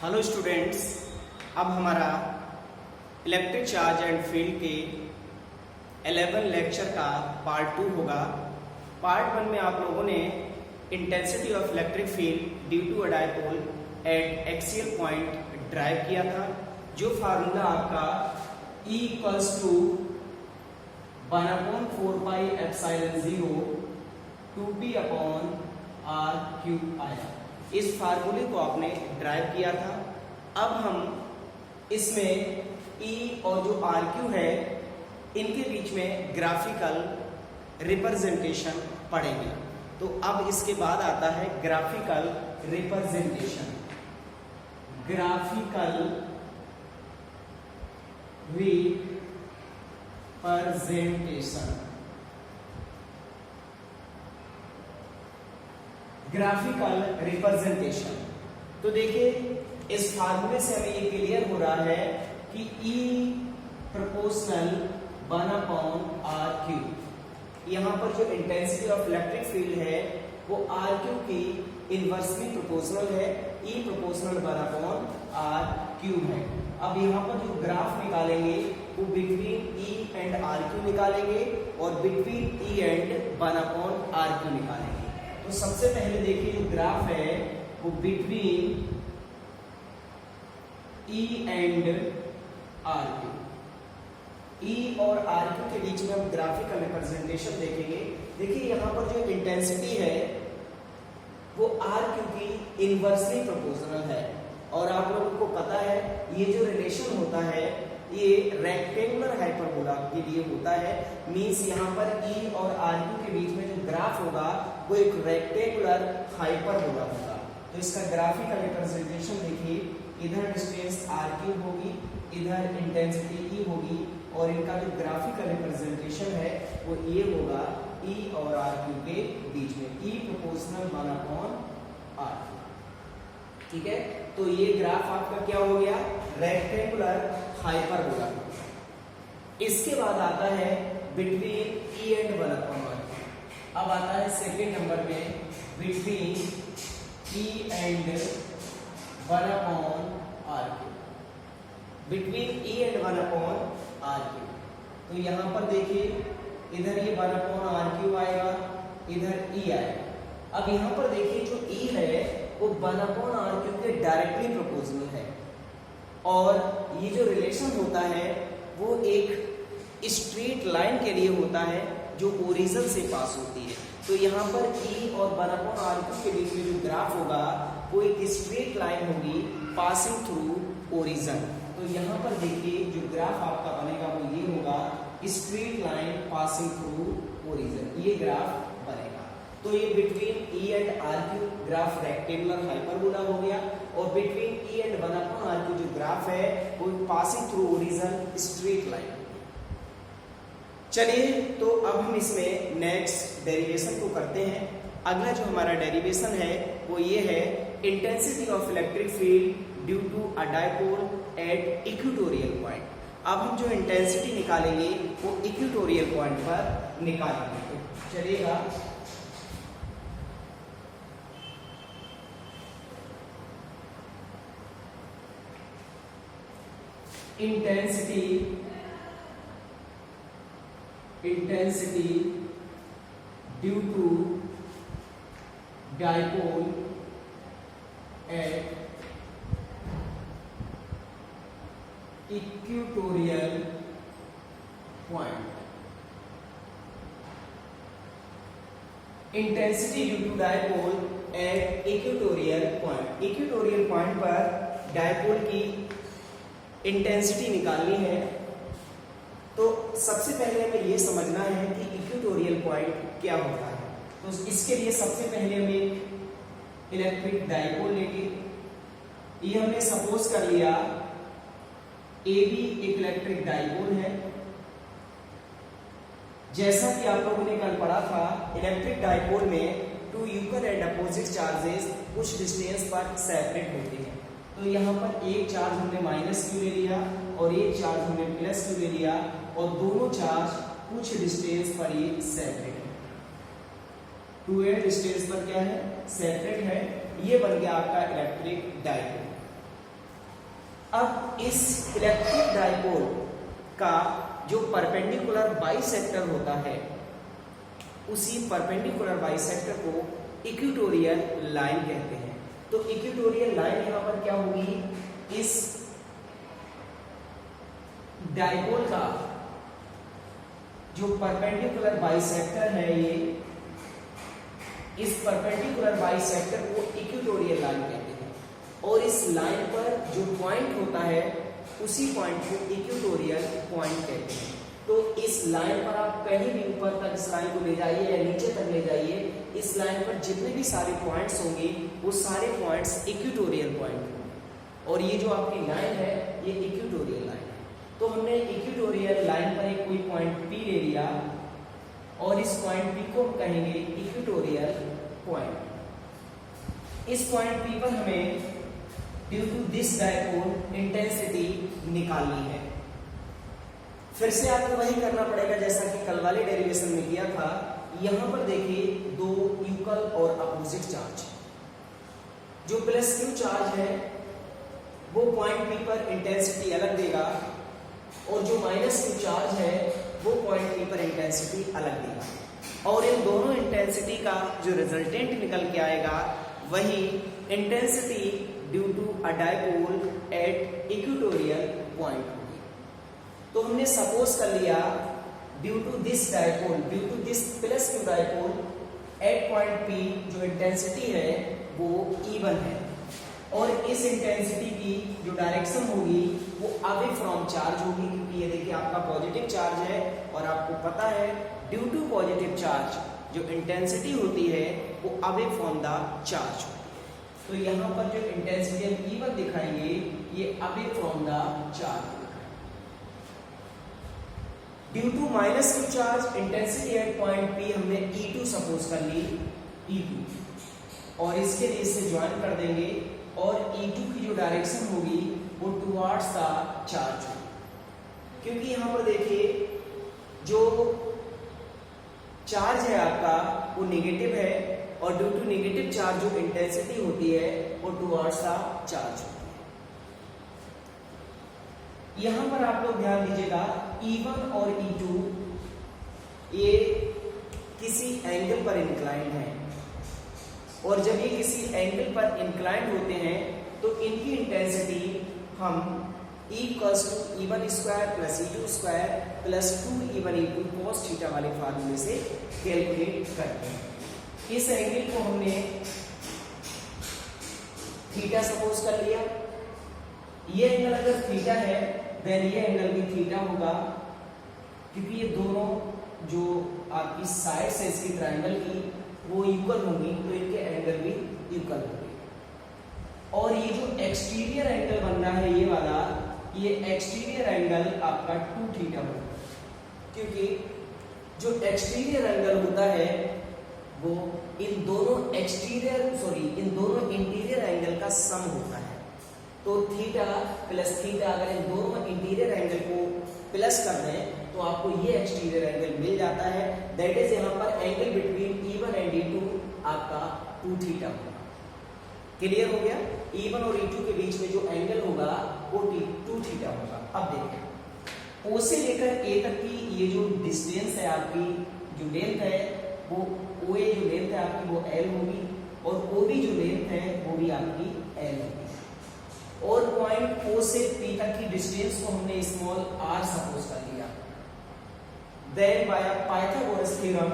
Hello students, अब हमारा electric charge and field के 11 लेक्चर का पार्ट 2 होगा। पार्ट 1 में आप लोगों ने intensity of electric field due to a dipole at axial point derive किया था, जो फार्मूला आपका E equals to 1/4πε0 2p upon r cube आया। इस फार्मूले को आपने ड्राइव किया था। अब हम इसमें E और जो RQ है इनके बीच में ग्राफिकल रिप्रेजेंटेशन पढ़ेंगे। तो अब इसके बाद आता है graphical representation. Graphical representation, graphical representation. तो देखिए, इस फार्मूले से हमें ये क्लियर हो रहा है कि E प्रोपोर्शनल 1/r क्यूब। यहाँ पर जो इंटेंसिटी ऑफ इलेक्ट्रिक फील्ड है वो RQ की इनवर्सली प्रोपोर्शनल है, E प्रोपोर्शनल 1/r क्यूब है। अब यहाँ पर जो ग्राफ निकालेंगे वो बिटवीन E एंड RQ निकालेंगे और between E and 1/r cube निकालेंगे। तो सबसे पहले देखिए, जो ग्राफ है वो between E and RQ, E और RQ के बीच में हम ग्राफिकल रिप्रेजेंटेशन देखेंगे। देखिए, यहाँ पर जो इंटेंसिटी है वो RQ की इनवर्सली प्रोपोर्शनल है, और आप लोगों को पता है ये जो रिलेशन होता है ये रेक्टेंगुलर हाइपरबोला के लिए होता है। मींस यहाँ पर E और RQ के बीच में जो ग्राफ होगा वो एक रेक्टेंगुलर हाइपरबोला होगा। तो इसका ग्राफिकल रिप्रेजेंटेशन देखिए, इधर डिस्टेंस RQ होगी, इधर इंटेंसिटी E होगी, और इनका जो ग्राफिकल रिप्रेजेंटेशन है वो ये होगा E और RQ के बीच में, E प्रोपोर्शनल 1/r। ठीक है, तो ये ग्राफ आपका क्या हो गया, रेक्टेंगुलर हाइपरबोला। इसके बाद आता है बिटवीन E एंड 1/r। अब आता है सेकेंड नंबर में between E and 1/r। Between E and 1/r। तो यहाँ पर देखिए, इधर ये 1/r³ आएगा, इधर E आएगा। अब यहाँ पर देखिए, जो E है वो 1/r³ के डायरेक्टली प्रोपोर्शनल है, और ये जो रिलेशन होता है वो एक स्ट्रेट लाइन के लिए होता है जो ओरिजिन से पास होती है। तो यहाँ पर E और 1/r³ के बीच में जो ग्राफ होगा वो एक स्ट्रेट लाइन होगी पासिंग थ्रू ओरिजिन। तो यहाँ पर देखिए, जो ग्राफ आपका बनेगा वो ये होगा, straight line passing through origin, ये ग्राफ बनेगा। तो ये between E and RQ graph rectangular hyperbola हो गया, और बिटवीन E एंड 1/r जो ग्राफ है वो passing through origin straight line. चलिए, तो अब हम इसमें नेक्स्ट डेरिवेशन को करते हैं। अगला जो हमारा डेरिवेशन है वो ये है, intensity of electric field due to a dipole at equatorial point. अब हम जो इंटेंसिटी निकालेंगे वो इक्वेटोरियल पॉइंट पर निकालेंगे। चलिएगा, intensity due to dipole at equatorial point. Intensity due to dipole at equatorial point. Equatorial point पर डायपोल की इंटेंसिटी निकालनी है। तो सबसे पहले हमें ये समझना है कि इक्वेटोरियल पॉइंट क्या होता है। तो इसके लिए सबसे पहले हमें इलेक्ट्रिक डायपोल लेंगे। ये हमने सपोज कर लिया AB एक इलेक्ट्रिक डायपोल है। जैसा कि आप लोगों ने कल पढ़ा था, इलेक्ट्रिक डायपोल में 2 इक्वल एंड अपोजिट चार्जेस कुछ डिस्टेंस पर सेपरेट होते हैं। तो यहाँ पर एक चार्ज हमने -q ले लिया और एक चार्ज हमने +q ले लिया, और दोनों चार्ज कुछ डिस्टेंस पर ये सेपरेट है। 2a डिस्टेंस पर क्या है, सेपरेट है। ये बन गया आपका इलेक्ट्रिक डायपोल। अब इस इलेक्ट्रिक डाइपोल का जो परपेंडिकुलर बाइसेक्टर होता है, उसी परपेंडिकुलर बाइसेक्टर को इक्वेटोरियल लाइन कहते हैं। तो इक्वेटोरियल लाइन यहां पर क्या होगी, इस डाइपोल का जो परपेंडिकुलर बाइसेक्टर है, ये इस परपेंडिकुलर बाइसेक्टर को इक्वेटोरियल लाइन कहते हैं, और इस लाइन पर जो पॉइंट होता है उसी पॉइंट को इक्वेटोरियल पॉइंट कहते हैं। तो इस लाइन पर आप कहीं भी ऊपर तक इस लाइन को ले जाइए या नीचे तक ले जाइए, इस लाइन पर जितने भी सारे पॉइंट्स होंगे वो सारे पॉइंट्स इक्वेटोरियल पॉइंट होंगे, और ये जो आपकी लाइन है ये इक्वेटोरियल लाइन है। तो हमने इक्वेटोरियल लाइन पर एक कोई पॉइंट P ले लिया, और इस पॉइंट P को हम कहेंगे इक्वेटोरियल पॉइंट। इस पॉइंट P पर हमें due to this dipole intensity निकालनी है। फिर से आपको वही करना पड़ेगा जैसा कि कल वाले डेरिवेशन में किया था। यहां पर देखिए दो इक्वल और अपोजिट चार्ज, जो प्लस Q चार्ज है वो पॉइंट P पर इंटेंसिटी अलग देगा, और जो माइनस Q चार्ज है वो पॉइंट P पर इंटेंसिटी अलग देगा, और इन दोनों इंटेंसिटी का जो रिजल्टेंट निकल के आएगा वही intensity due to a dipole at equatorial point होगी। तो हमने सपोज कर लिया due to this dipole, due to this plus Q dipole at point P जो इंटेंसिटी है वो E1 है, और इस इंटेंसिटी की जो डायरेक्शन होगी वो अवे फ्रॉम चार्ज होगी, क्योंकि ये देखिए आपका पॉजिटिव चार्ज है, और आपको पता है ड्यू टू पॉजिटिव चार्ज जो इंटेंसिटी होती है वो अवे फ्रॉम द चार्ज होती है। तो यहाँ पर जो इंटेंसिटी हम E1 दिखाएंगे ये away from the charge. Due to minus Q charge intensity at point P हमने E2 सपोज कर ली, E2, और इसके लिए इसे ज्वाइन कर देंगे, और E2 की जो डायरेक्शन होगी वो टुवर्ड्स द चार्ज होगी, क्योंकि यहां पर देखिए जो चार्ज है आपका वो नेगेटिव है, और ड्यू टू नेगेटिव चार्ज जो इंटेंसिटी होती है वो टुवर्ड्स द चार्ज होती है। यहां पर आप लोग ध्यान दीजिएगा E1 और E2 ये किसी एंगल पर इंक्लाइंड है, और जब ये किसी एंगल पर इंक्लाइंड होते हैं तो इनकी इंटेंसिटी हम E=E1² + E2² + 2E1 E2 cos theta वाले फार्मूले से कैलकुलेट करते हैं। इस एंगल को हमने थीटा सपोज कर लिया। ये एंगल अगर थीटा है देन ये एंगल भी थीटा होगा, क्योंकि ये दोनों जो आपकी साइड्स है इसकी ट्रायंगल की वो इक्वल होंगी, तो इनके एंगल भी इक्वल होंगे। और ये जो एक्सटीरियर एंगल बन रहा है ये वाला, ये एक्सटीरियर एंगल आपका 2 थीटा होगा, क्योंकि जो एक्सटीरियर एंगल होता है वो इन दोनों इंटीरियर एंगल का सम होता है। तो थीटा प्लस थीटा अगर इन दोनों इंटीरियर एंगल को प्लस कर दें तो आपको ये एक्सटीरियर एंगल मिल जाता है। दैट इज यहाँ पर angle between E1 and E2 आपका 2 थीटा होगा। क्लियर हो गया? E1 और E2 के बीच में जो एंगल होगा वो 2 थीटा होगा। अब देखिए O से लेकर A तक की ये जो डिस्टेंस है आपकी, जो लेंथ है वो OA जो लेंथ है आपकी वो L होगी, और OB जो लेंथ है वो भी आपकी L होगी। और पॉइंट O से P तक की डिस्टेंस को हमने स्मॉल r सपोज कर लिया। देन बाय पाइथागोरस थ्योरम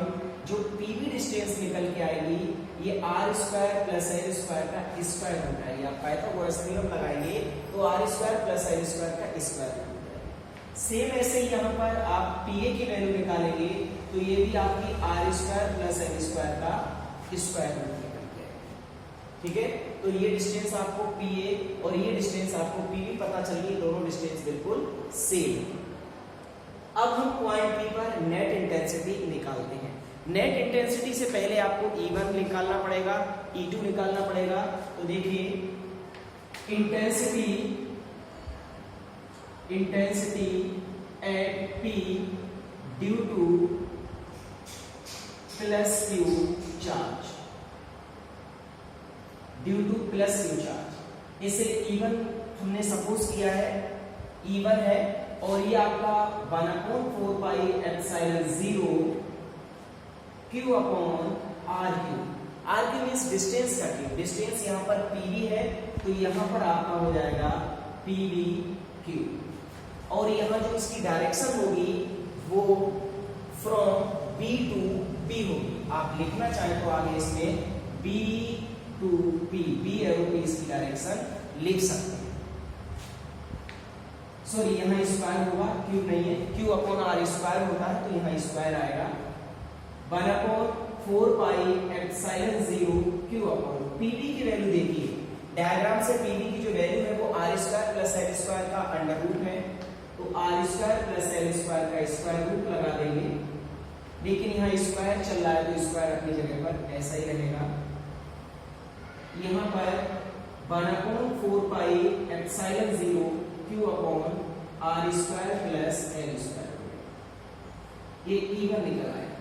जो PB डिस्टेंस निकल के आएगी ये r² + l² का स्क्वायर बन जाएगी। आप पाइथागोरस थ्योरम लगाएंगे तो r² + l² का स्क्वायर बन जाएगा। सेम ऐसे ही यहाँ पर आप PA की वैल्यू निकालेंगे तो ये भी आपकी r² + l² का स्क्वायर बन जाएगा। ठीक है, तो ये डिस्टेंस आपको PA और ये डिस्टेंस आपको PB पता चल गई, दोनों डिस्टेंस बिल्कुल सेम। अब हम पॉइंट P पर नेट इंटेंसिटी निकालते हैं। नेट इंटेंसिटी से पहले आपको E1 निकालना पड़ेगा, E2 निकालना पड़ेगा। तो देखिए intensity at P due to plus Q charge, due to plus Q charge, इसे E1 तुमने सपोज किया है E1 है और ये आपका 1/4 pi epsilon 0 Q upon RQ। RQ means distance का Q, डिस्टेंस यहाँ पर PV है तो यहाँ पर आपका हो जाएगा PVQ और यहाँ जो इसकी डायरेक्शन होगी वो फ्रॉम B टू B होगी। आप लिखना चाहें तो आगे इसमें B to P, B arrow पे इसकी डायरेक्शन लिख सकते हैं। सॉरी यहाँ स्क्वायर होगा, Q नहीं है, Q अपॉन R स्क्वायर होता है तो यहाँ स्क्वायर आएगा 1/4 pi epsilon 0 Q upon PV की वैल्यू देखिए, डायग्राम से PV की जो वैल्यू है वो R square plus L square का अंडर रूट है तो R square plus L square का स्क्वायर रूट लगा देंगे, लेकिन यहाँ स्क्वायर चल रहा है तो स्क्वायर अपनी जगह पर ऐसा ही रहेगा। यहाँ पर 1/4 pi epsilon 0 Q upon R square plus L square, ये E1 निकल आया।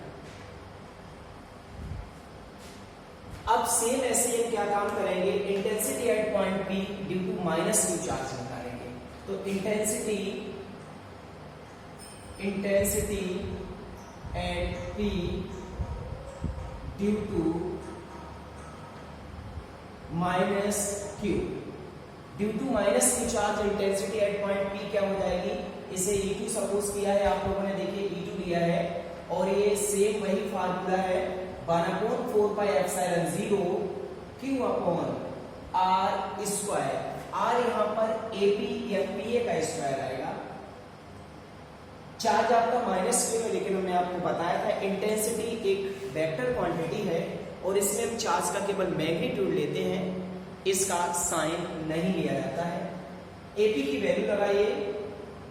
अब सेम ऐसे ही क्या काम करेंगे, intensity at point P due to minus Q charge निकालेंगे। तो intensity at P due to minus Q, due to minus Q charge intensity at point P क्या हो जाएगी, इसे E2 सपोज किया है आप लोगों ने, देखिए E2 लिया है और ये सेम वही फार्मूला है 1/4 pi epsilon 0 Q upon R square. R यहाँ पर AP या PA का स्क्वायर आएगा। चार्ज आपका माइनस Q है, लेकिन हमने आपको बताया था इंटेंसिटी एक वेक्टर क्वांटिटी है और इसमें हम चार्ज का केवल मैग्नीट्यूड लेते हैं, इसका साइन नहीं लिया जाता है। AP की वैल्यू लगाइए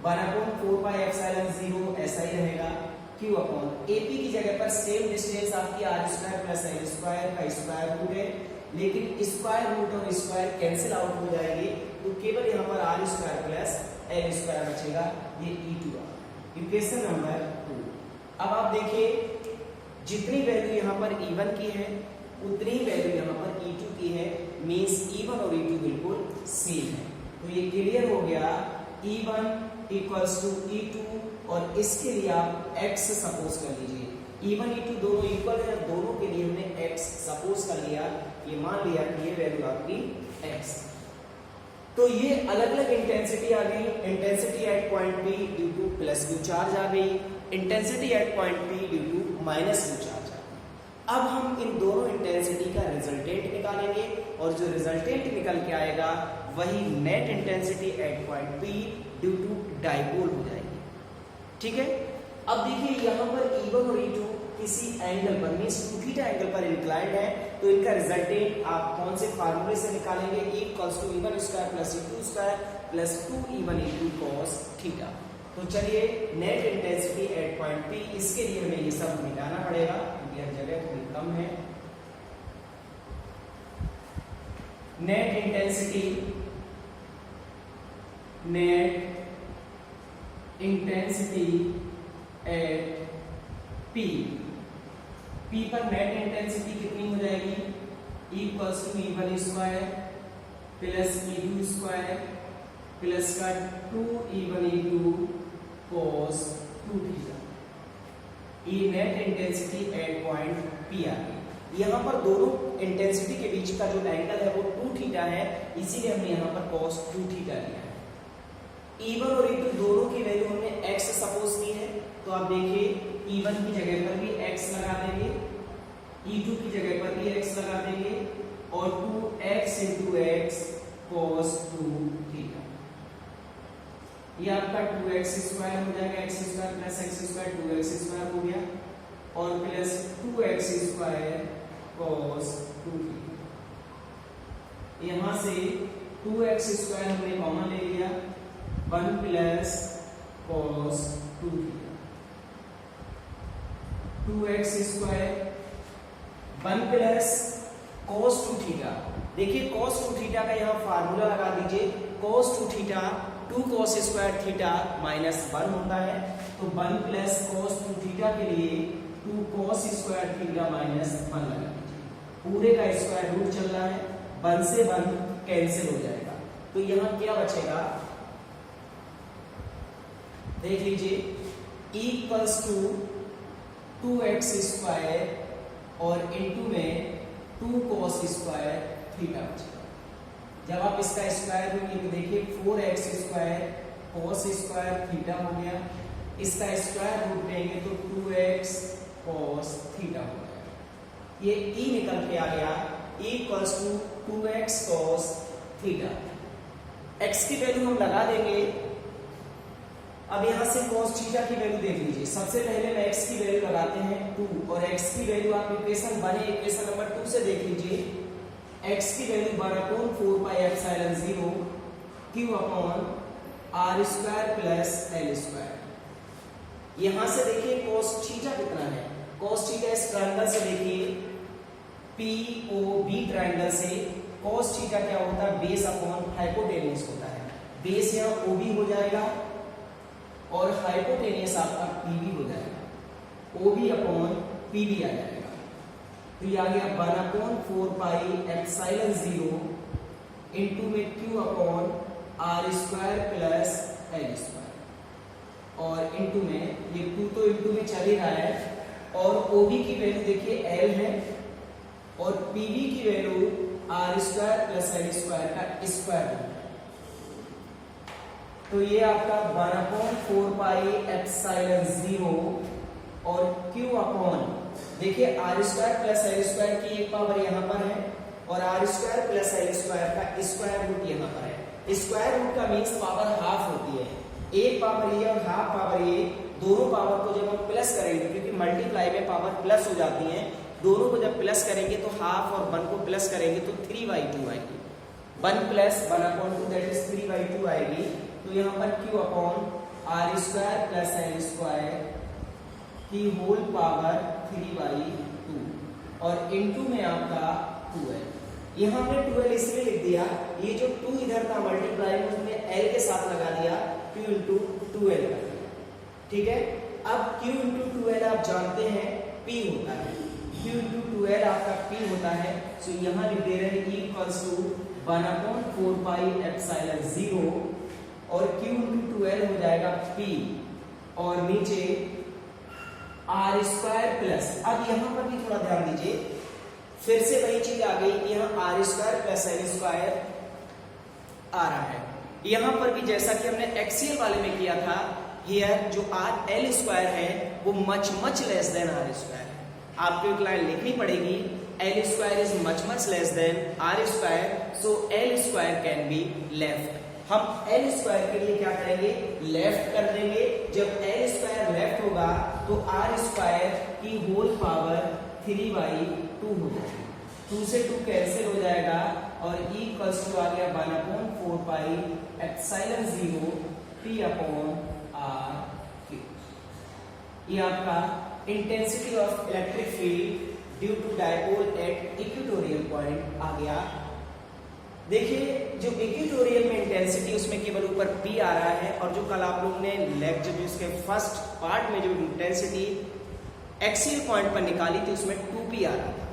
1/4 पाई एप्सिलॉन 0 ऐसा ही रहेगा Q अपॉन AP की जगह पर सेम डिस्टेंस आपकी R square plus L square का स्क्वायर रूट है, लेकिन स्क्वायर रूट और स्क्वायर कैंसिल आउट हो जाएंगे तो केवल यहाँ पर R square plus L square बचेगा, ये E2 आ इक्वेशन नंबर 2। अब आप देखिए जितनी वैल्यू यहाँ पर E1 की है उतनी ही वैल्यू यहाँ पर E2 की है, मींस E1 और E2 बिल्कुल सेम है। तो ये क्लियर हो गया, E1 इक्वल्स टू E2 और इसके लिए आप x सपोज कर लीजिए। E1 E2 दोनों इक्वल है, दोनों के लिए हमने x सपोज कर लिया, ये मान लिया कि ये वैल्यू आपकी x। तो ये अलग अलग इंटेंसिटी आ गई, intensity at point P due to plus Q charge आ गई, intensity at point P due to minus Q charge आ गई। अब हम इन दोनों इंटेंसिटी का रिजल्टेंट निकालेंगे और जो रिजल्टेंट निकल के आएगा वही net intensity at point P due to dipole हो जाएगी। ठीक है, अब देखिए यहाँ पर E1 और E2 किसी एंगल पर मींस 2θ एंगल पर इंक्लाइंड है, तो इनका रिजल्टेंट आप कौन से फार्मूले से निकालेंगे, E=E1 square plus E2 square plus 2E1 E2 cos theta. तो चलिए net intensity at point P, इसके लिए हमें ये सब मिटाना पड़ेगा क्योंकि हर जगह थोड़ी कम है। Net intensity at P, P पर नेट इंटेंसिटी कितनी हो जाएगी, E=E1 square plus E2 square plus का 2E1 E2 cos 2θ। ये net intensity at point P आ गई। यहाँ पर दोनों इंटेंसिटी के बीच का जो एंगल है वो 2θ है, इसीलिए हमने यहाँ पर cos 2θ लिया है। E1 और E2 दोनों की वैल्यू हमने x सपोज की है, तो आप देखिए E1 की जगह पर भी x लगा देंगे, E2 की जगह पर भी x लगा देंगे और 2x into x cos 2θ। ये आपका 2x स्क्वायर हो जाएगा, x square plus x square 2x square हो गया और प्लस 2x स्क्वायर cos 2θ। यहाँ से 2x स्क्वायर हमने कॉमन ले लिया, 1 plus cos 2θ, 2x square 1 plus cos 2θ। देखिए cos 2θ का यहाँ फार्मूला लगा दीजिए, cos 2θ 2 cos square theta minus 1 होता है, तो 1 प्लस cos 2θ के लिए 2 cos स्क्वायर थीटा माइनस 1 लगा दीजिए। पूरे का स्क्वायर रूट चल रहा है, 1 से 1 कैंसिल हो जाएगा, तो यहाँ क्या बचेगा, देख लीजिए, इक्वल्स टू 2x² और इनटू में 2 cos स्क्वायर थीटा बचेगा। जब आप इसका स्क्वायर रूट लेंगे, देखिए 4x² cos स्क्वायर थीटा हो गया, इसका स्क्वायर रूट लेंगे तो 2x cos थीटा हो गया। ये e निकल के आ गया, equals to 2x cos theta. x की वैल्यू हम लगा देंगे। अब यहां से cos थीटा की वैल्यू देख लीजिए। सबसे पहले मैं x की वैल्यू लगाते हैं 2, और x की वैल्यू आप इक्वेशन बने इक्वेशन नंबर 2 से देख लीजिए। x की वैल्यू 4 पाई epsilon 0 q upon r square plus l square. यहां से देखिए cos थीटा कितना है, cos थीटा इस ट्रायंगल से देखिए POB ट्रायंगल से cos थीटा क्या होता है, बेस अपॉन हाइपोटेन्यूज होता है। बेस यहाँ OB हो जाएगा और हाइपोटेनियस आपका PB हो जाएगा, OB अपॉन PB आ जाएगा। तो ये आ गया 1/4 पाई एप्सिलॉन 0 इनटू में Q upon R square plus L square, और इनटू में ये 2 तो इनटू में चल ही रहा है, और OB की वैल्यू देखिए L है और PB की value R square plus L square का स्क्वायर है। तो ये आपका 1/4 पाई एप्सिलॉन 0 और Q अपॉन, देखिए R square plus L square की एक पावर यहाँ पर है और R square plus L square का स्क्वायर रूट यहाँ पर है। स्क्वायर रूट का मीन्स पावर हाफ होती है, एक पावर ये और हाफ पावर ये, दोनों पावर को जब हम प्लस करेंगे, क्योंकि मल्टीप्लाई में पावर प्लस हो जाती है, दोनों को जब प्लस करेंगे तो हाफ और 1 को प्लस करेंगे तो 3/2 आएगी। 1 प्लस 1/2 दैट इज 3/2 आएगी। तो यहाँ पर Q upon R square plus L square की होल पावर 3/2 और इनटू में आपका 2L। यहाँ पे 2L इसलिए लिख दिया, ये जो 2 इधर था मल्टीप्लाई में उसमें L के साथ लगा दिया, Q इंटू 2L कर दिया। ठीक है, अब Q इंटू 2L आप जानते हैं P होता है, Q इंटू 2L आपका P होता है। सो यहाँ लिख दे रहे हैं इक्वल्स टू 1/4 पाई एप्सिलॉन 0 और Q इंटू 2L हो जाएगा P और नीचे R स्क्वायर प्लस, अब यहाँ पर भी थोड़ा ध्यान दीजिए, फिर से वही चीज आ गई, यहाँ R square plus L square आ रहा है। यहाँ पर भी जैसा कि हमने एक्सियल वाले में किया था, हियर जो L स्क्वायर है वो much less than R square है। आपको एक लाइन लिखनी पड़ेगी, L square is much less than R square, so L square can be left. हम L स्क्वायर के लिए क्या करेंगे, लेफ्ट कर देंगे। जब L स्क्वायर लेफ्ट होगा तो R स्क्वायर की होल पावर 3/2 हो जाएगी, 2 से 2 कैंसिल हो जाएगा और इक्वल्स टू आ गया 1/4 pi epsilon 0 P upon R Q। ये आपका intensity of electric field due to dipole at equatorial point आ गया। देखिए जो इक्वेटोरियल में इंटेंसिटी उसमें केवल ऊपर P आ रहा है, और जो कल आप लोग ने लेक्चर जो इसके फर्स्ट पार्ट में जो इंटेंसिटी एक्सियल पॉइंट पर निकाली थी उसमें 2P आ रहा था।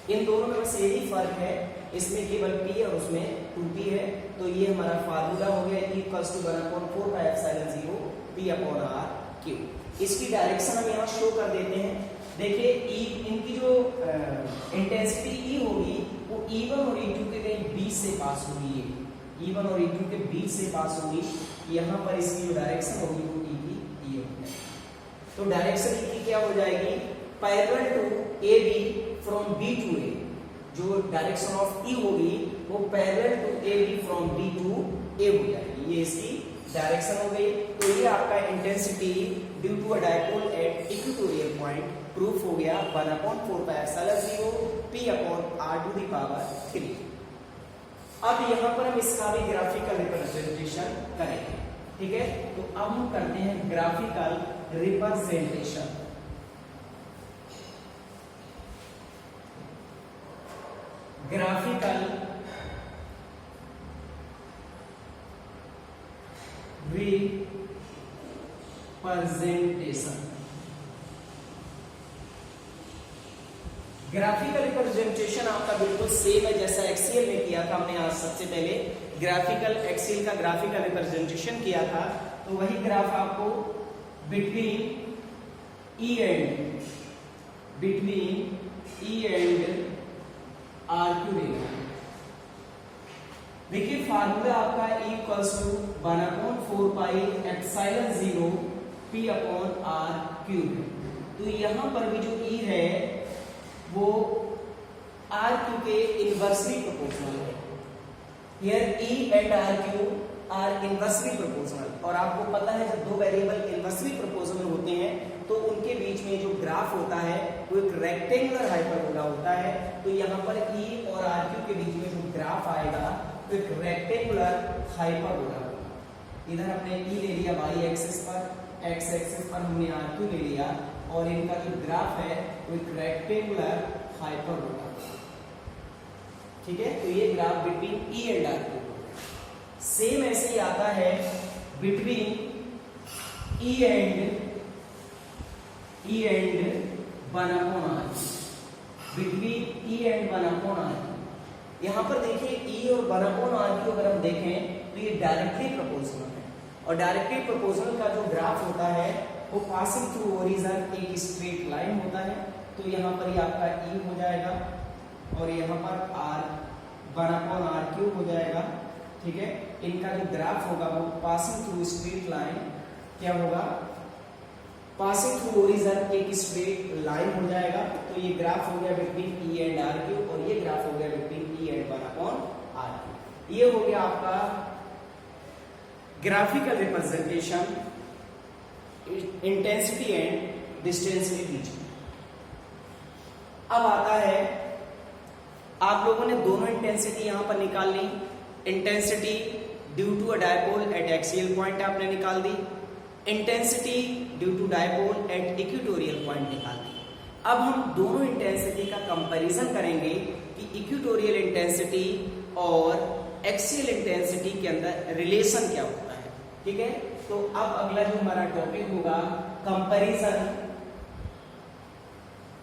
इन दोनों में बस यही फर्क है, इसमें केवल P और उसमें 2P है। तो ये हमारा फार्मूला हो गया equals to 1/4 pi epsilon 0 P upon R Q। इसकी डायरेक्शन हम यहाँ शो कर देते हैं। देखिए इनकी जो इंटेंसिटी E होगी वो E1 और E2 के कहीं बीच से पास होगी, ये E1 और E2 के बीच से पास होगी। यहाँ पर इसकी जो डायरेक्शन होगी वो E की E होगी। तो डायरेक्शन E की क्या हो जाएगी, parallel to AB from B to A। जो डायरेक्शन ऑफ E होगी वो parallel to AB from B to A हो जाएगी, ये इसकी डायरेक्शन हो गई। तो ये आपका intensity due to a dipole at equatorial point proof हो गया 1/4 pi epsilon 0 P upon R to the power 3। अब यहाँ पर हम इसका भी ग्राफिकल रिप्रेजेंटेशन करेंगे। ठीक है, तो अब हम करते हैं graphical representation. Graphical representation. Graphical representation आपका बिल्कुल सेम है जैसा एक्सीएल में किया था हमने। आज सबसे पहले ग्राफिकल एक्सीएल का ग्राफिकल रिप्रेजेंटेशन किया था, तो वही ग्राफ आपको between E and R cube देना है। देखिए फार्मूला आपका E equals to 1/4 pi epsilon 0 P upon R cube है। तो यहां पर भी जो E है वो आर क्यू के इनवर्सली प्रोपोर्शनल है। Here E and R cube are inversely proportional, और आपको पता है जब दो वेरिएबल इनवर्सली प्रोपोर्शनल होते हैं तो उनके बीच में जो ग्राफ होता है वो एक रेक्टेंगुलर हाइपरबोला होता है। तो यहाँ पर ई और आर क्यू के बीच में जो ग्राफ आएगा तो एक रेक्टेंगुलर हाइपरबोला होगा। इधर हमने ई ले लिया वाई एक्सिस पर, एक्स एक्सिस पर हमने आर क्यू ले लिया, और इनका जो ग्राफ है वो एक रेक्टेंगुलर हाइपरबोला। ठीक है, तो ये graph between E and R cube. Same ऐसे ही आता है between E and 1/r, between E and 1/r। यहां पर देखिए ई और 1/r की अगर हम देखें तो ये डायरेक्टली प्रोपोर्शनल है, और डायरेक्टली प्रोपोर्शनल का जो ग्राफ होता है वो पासिंग थ्रू ओरिजिन एक स्ट्रेट लाइन होता है। तो यहाँ पर ये आपका ई हो जाएगा और यहाँ पर आर 1/r³ हो जाएगा। ठीक है, इनका जो ग्राफ होगा वो पासिंग थ्रू स्ट्रेट लाइन क्या होगा, पासिंग थ्रू ओरिजिन एक स्ट्रेट लाइन हो जाएगा। तो ये ग्राफ हो गया between E and R cube, और ये ग्राफ हो गया बिटवीन ई एंड 1/r³। ये हो गया आपका graphical representation intensity and distance के बीच में। अब आता है, आप लोगों ने दोनों इंटेंसिटी यहां पर निकाल ली। Intensity due to a dipole at axial point आपने निकाल दी, intensity due to dipole at equatorial point निकाल दी। अब हम दोनों इंटेंसिटी का कंपैरिजन करेंगे कि इक्वेटोरियल इंटेंसिटी और एक्सियल इंटेंसिटी के अंदर रिलेशन क्या होता है। ठीक है, तो अब अगला जो हमारा टॉपिक होगा कंपैरिजन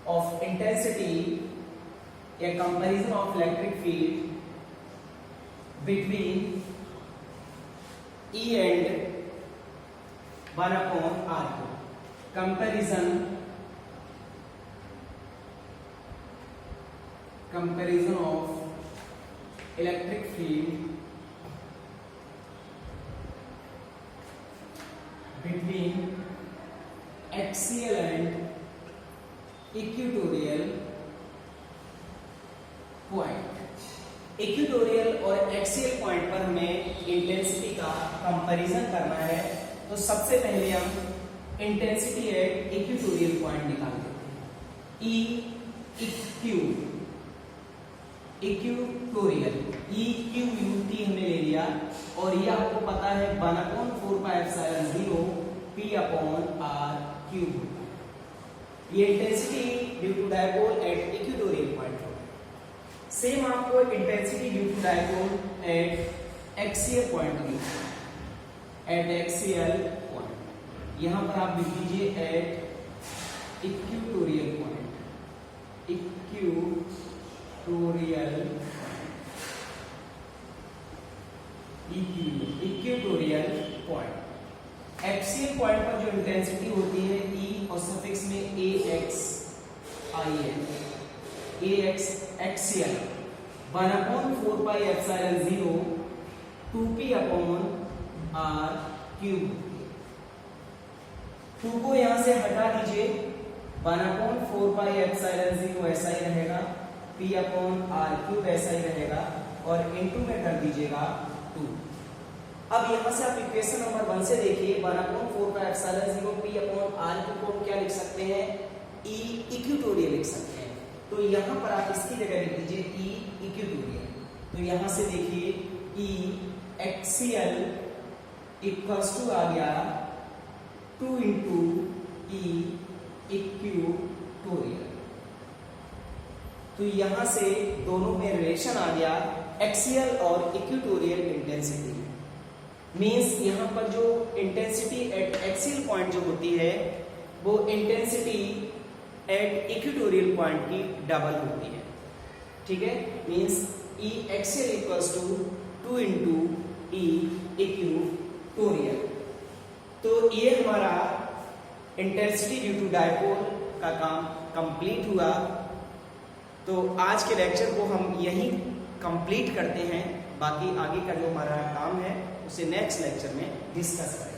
ऑफ इंटेंसिटी या comparison of electric field between E and 1/r²। Comparison of electric field between axial and equatorial point. Equatorial और एक्सियल पॉइंट पर हमें इंटेंसिटी का कंपैरिजन करना है। तो सबसे पहले हम इंटेंसिटी एट इक्वेटोरियल पॉइंट निकाल देते हैं। ई इक्वेटोरियल EQUT हमने ले लिया, और ये आपको पता है 1/4 pi epsilon 0 P upon R³। ये intensity due to dipole at equatorial point होगा। सेम आपको intensity due to dipole at axial point मिलता है। एट एक्सियल पॉइंट यहां पर आप लिख दीजिए eight equatorial point, equatorial point. Axial point पर जो इंटेंसिटी होती है E और सफिक्स में AX आई है, AX axial 1/4 pi epsilon 0 2P upon R³। 2 को यहां से हटा दीजिए, 1/4 पाई एप्सिलॉन 0 ऐसा ही रहेगा, P अपॉन R³ ऐसा ही रहेगा, और इनटू में कर दीजिएगा 2। अब यहां से आप इक्वेशन नंबर 1 से देखिए, 1/4 pi epsilon 0 P upon R³ को क्या लिख सकते हैं, E इक्वेटोरियल लिख सकते हैं। तो यहां पर आप इसकी जगह लिख दीजिए E इक्वेटोरियल। तो यहां से देखिए E एक्सियल इक्वल्स टू आ गया 2 इंटू E इक्वेटोरियल। तो यहां से दोनों में रिलेशन आ गया एक्सियल और इक्वेटोरियल इंटेंसिटी। मींस यहां पर जो इंटेंसिटी एट एक्सियल पॉइंट जो होती है वो इंटेंसिटी एट इक्वेटोरियल पॉइंट की डबल होती है। ठीक है, means E axial equals to 2 into E equatorial. तो ये हमारा इंटेंसिटी ड्यू टू डायपोल का काम कंप्लीट हुआ। तो आज के लेक्चर को हम यहीं कंप्लीट करते हैं, बाकी आगे का जो हमारा काम है उसे नेक्स्ट लेक्चर में डिस्कस करेंगे।